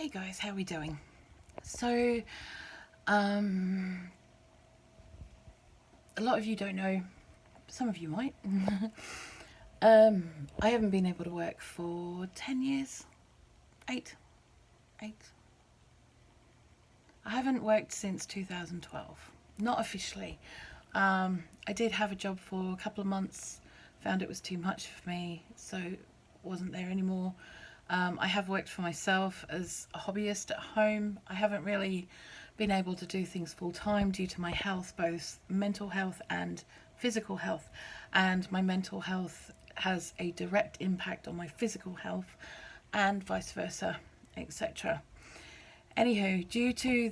Hey guys, how are we doing? So, um, a lot of you don't know, some of you might. I haven't been able to work for 10 years, 8, 8. I haven't worked since 2012, not officially. I did have a job for a couple of months, found it was too much for me, so wasn't there anymore. I have worked for myself as a hobbyist at home. I haven't really been able to do things full time due to my health, both mental health and physical health. And my mental health has a direct impact on my physical health, and vice versa, etc. Anywho, due to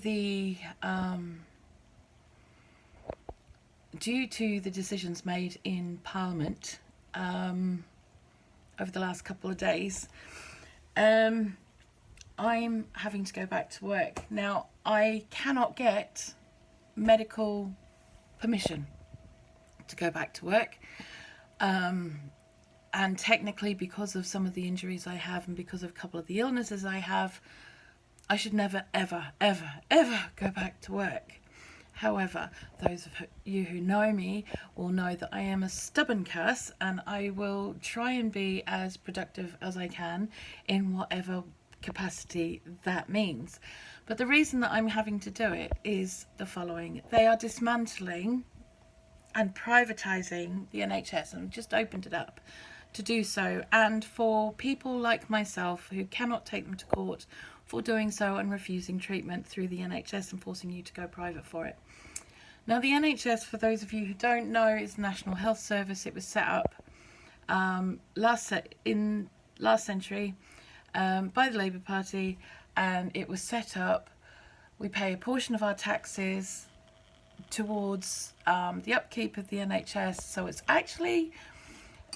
the decisions made in Parliament over the last couple of days, I'm having to go back to work. Now, I cannot get medical permission to go back to work. And technically, because of some of the injuries I have and because of a couple of the illnesses I have, I should never, ever, ever, ever go back to work. However, those of you who know me will know that I am a stubborn cuss, and I will try and be as productive as I can in whatever capacity that means. But the reason that I'm having to do it is the following. They are dismantling and privatising the NHS, and I've just opened it up to do so. And for people like myself who cannot take them to court for doing so and refusing treatment through the NHS and forcing you to go private for it. Now, the NHS, for those of you who don't know, is the National Health Service. It was set up last century by the Labour Party, and it was set up. We pay a portion of our taxes towards the upkeep of the NHS, so it's actually,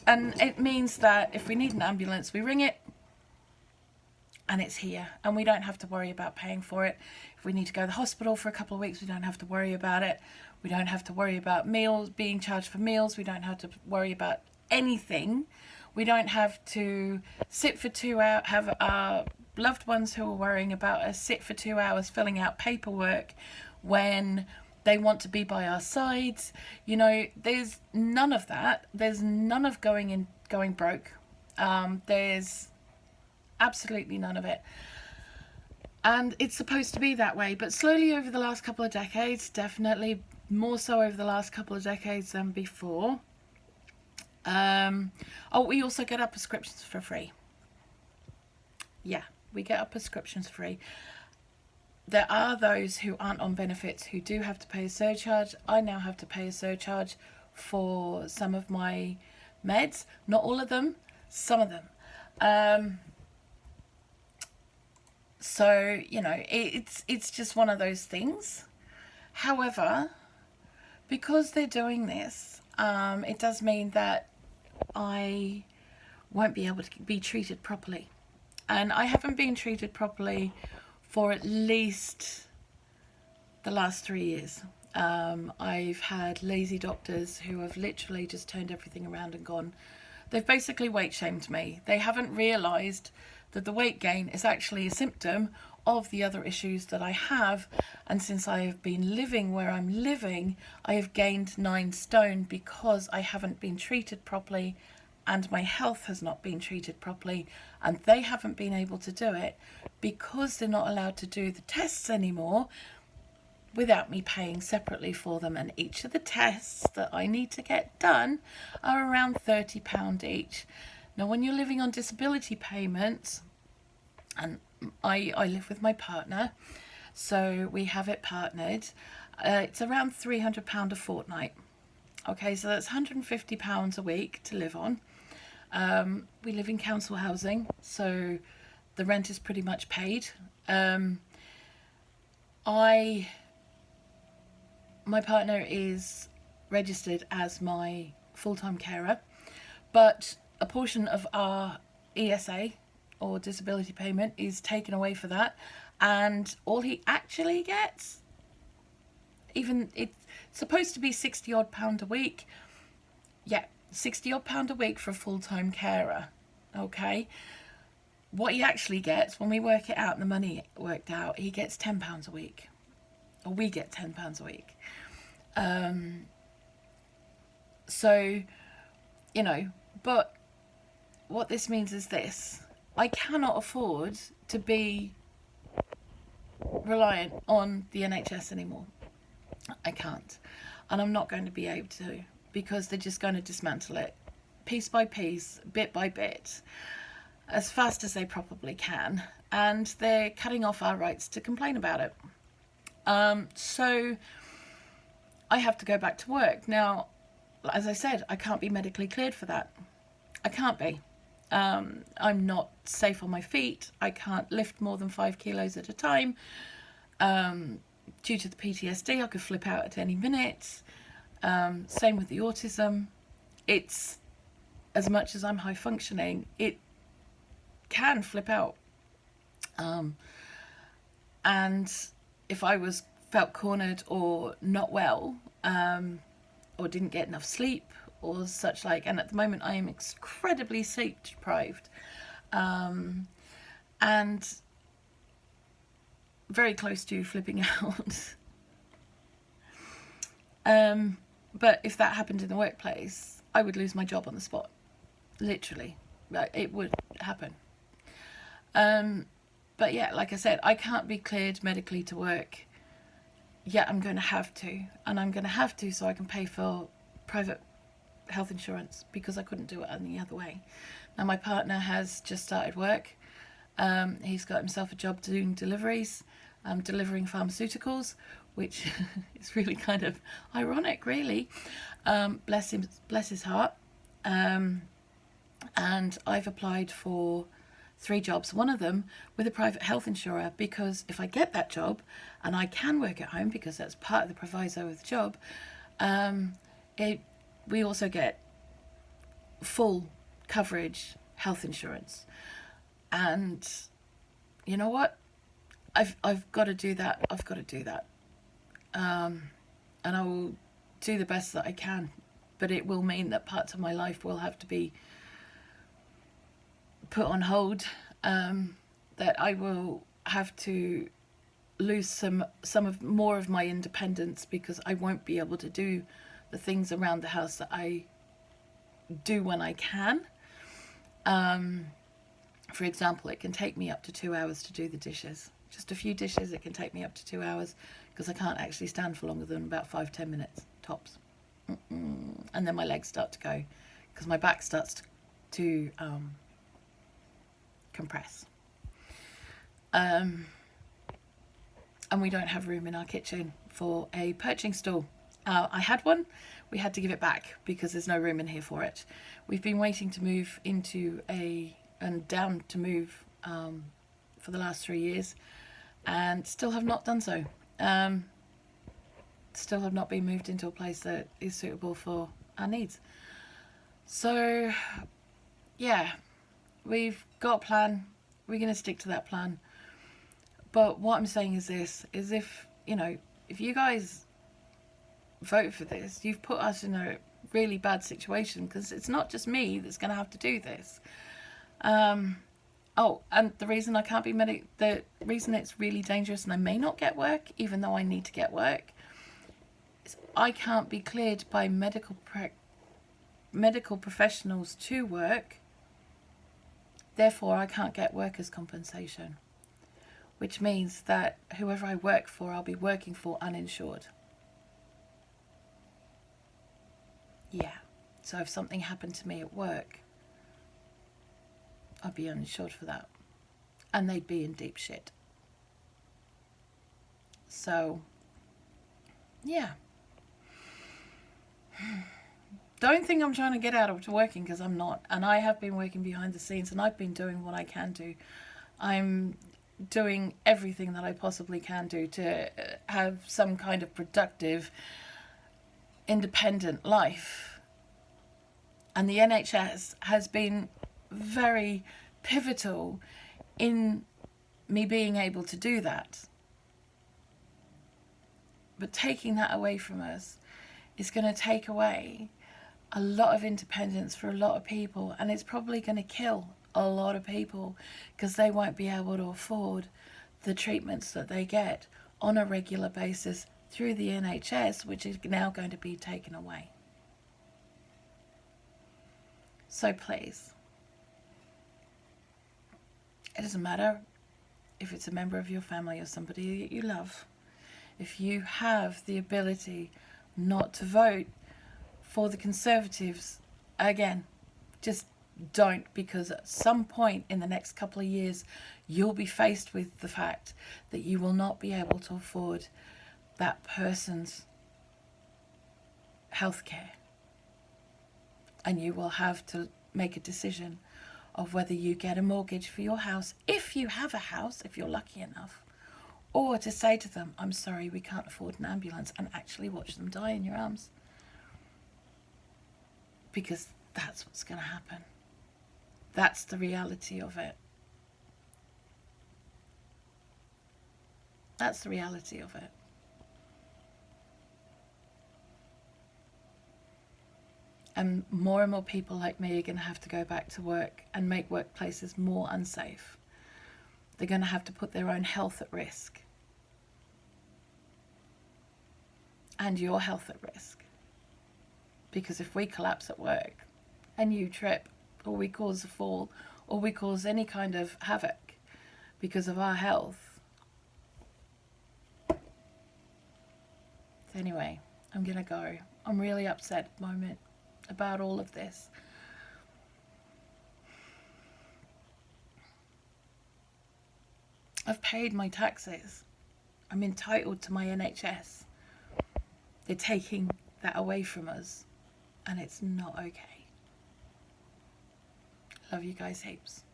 and it means that if we need an ambulance, we ring it and it's here, and we don't have to worry about paying for it. If we need to go to the hospital for a couple of weeks, we don't have to worry about it. We don't have to worry about meals, being charged for meals. We don't have to worry about anything. We don't have to sit for 2 hours, have our loved ones who are worrying about us sit for 2 hours filling out paperwork when they want to be by our sides. You know, there's none of that. There's none of going broke. There's absolutely none of it. And it's supposed to be that way, but slowly over the last couple of decades, definitely more so over the last couple of decades than before. We also get our prescriptions for free. Yeah, we get our prescriptions free. There are those who aren't on benefits who do have to pay a surcharge. I now have to pay a surcharge for some of my meds. Not all of them, some of them. So, you know, it's just one of those things. However, because they're doing this, it does mean that I won't be able to be treated properly. And I haven't been treated properly for at least the last 3 years. I've had lazy doctors who have literally just turned everything around and gone. They've basically weight shamed me. They haven't realised that the weight gain is actually a symptom of the other issues that I have. And since I have been living where I'm living, I have gained 9 stone because I haven't been treated properly, and my health has not been treated properly, and they haven't been able to do it because they're not allowed to do the tests anymore without me paying separately for them. And each of the tests that I need to get done are around £30 each. Now, when you're living on disability payments, and I live with my partner, so we have it partnered, it's around £300 a fortnight. Okay, so that's £150 a week to live on. We live in council housing, so the rent is pretty much paid. My partner is registered as my full-time carer, but a portion of our ESA, or disability payment, is taken away for that, and all he actually gets, even it's supposed to be £60 odd a week. Yeah, £60 odd a week for a full-time carer. Okay, what he actually gets, when we work it out and the money worked out, he gets £10 a week, or we get £10 a week. So, you know, but what this means is this: I cannot afford to be reliant on the NHS anymore. I can't, and I'm not going to be able to, because they're just going to dismantle it piece by piece, bit by bit, as fast as they probably can, and they're cutting off our rights to complain about it. So I have to go back to work. Now, as I said, I can't be medically cleared for that. I can't be. I'm not safe on my feet. I can't lift more than 5 kilos at a time. Due to the PTSD, I could flip out at any minute. Same with the autism. It's, as much as I'm high functioning, it can flip out. And if I felt cornered or not well, or didn't get enough sleep or such like, and at the moment I am incredibly sleep deprived, and very close to flipping out. But if that happened in the workplace, I would lose my job on the spot. Literally. It would happen. But yeah, like I said, I can't be cleared medically to work. Yet I'm going to have to. And I'm going to have to so I can pay for private health insurance, because I couldn't do it any other way. Now my partner has just started work. He's got himself a job doing deliveries, delivering pharmaceuticals, which is really kind of ironic, really. Bless his heart. And I've applied for 3 jobs, one of them with a private health insurer, because if I get that job and I can work at home, because that's part of the proviso of the job, we also get full coverage health insurance. And you know what? I've got to do that. I've got to do that. And I will do the best that I can. But it will mean that parts of my life will have to be put on hold. That I will have to lose some of more of my independence, because I won't be able to do the things around the house that I do when I can. For example, it can take me up to 2 hours to do the dishes. Just a few dishes, it can take me up to 2 hours, because I can't actually stand for longer than about 5-10 minutes tops. And then my legs start to go, because my back starts to compress. And we don't have room in our kitchen for a perching stool. I had one. We had to give it back because there's no room in here for it. We've been waiting to move for the last 3 years, and still have not done so. Still have not been moved into a place that is suitable for our needs. So yeah, we've got a plan. We're going to stick to that plan. But what I'm saying is this, is if you guys vote for this, you've put us in a really bad situation, because it's not just me that's going to have to do this. And the reason I can't be the reason it's really dangerous and I may not get work, even though I need to get work, is I can't be cleared by medical professionals to work. Therefore, I can't get workers' compensation, which means that whoever I work for, I'll be working for uninsured. Yeah. So if something happened to me at work, I'd be uninsured for that. And they'd be in deep shit. So, yeah. Don't think I'm trying to get out of working, because I'm not. And I have been working behind the scenes, and I've been doing what I can do. I'm doing everything that I possibly can do to have some kind of productive, independent life. And the NHS has been very pivotal in me being able to do that. But taking that away from us is going to take away a lot of independence for a lot of people, and it's probably going to kill a lot of people because they won't be able to afford the treatments that they get on a regular basis through the NHS, which is now going to be taken away. So please, it doesn't matter if it's a member of your family or somebody that you love. If you have the ability not to vote for the Conservatives, again, just don't, because at some point in the next couple of years you'll be faced with the fact that you will not be able to afford that person's healthcare, and you will have to make a decision of whether you get a mortgage for your house, if you have a house, if you're lucky enough, or to say to them, I'm sorry, we can't afford an ambulance, and actually watch them die in your arms. Because that's what's going to happen. That's the reality of it. That's the reality of it. And more people like me are going to have to go back to work and make workplaces more unsafe. They're going to have to put their own health at risk. And your health at risk. Because if we collapse at work and you trip, or we cause a fall, or we cause any kind of havoc because of our health. So anyway, I'm going to go. I'm really upset at the moment about all of this. I've paid my taxes. I'm entitled to my NHS. They're taking that away from us, and it's not okay. Love you guys heaps.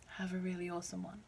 Have a really awesome one.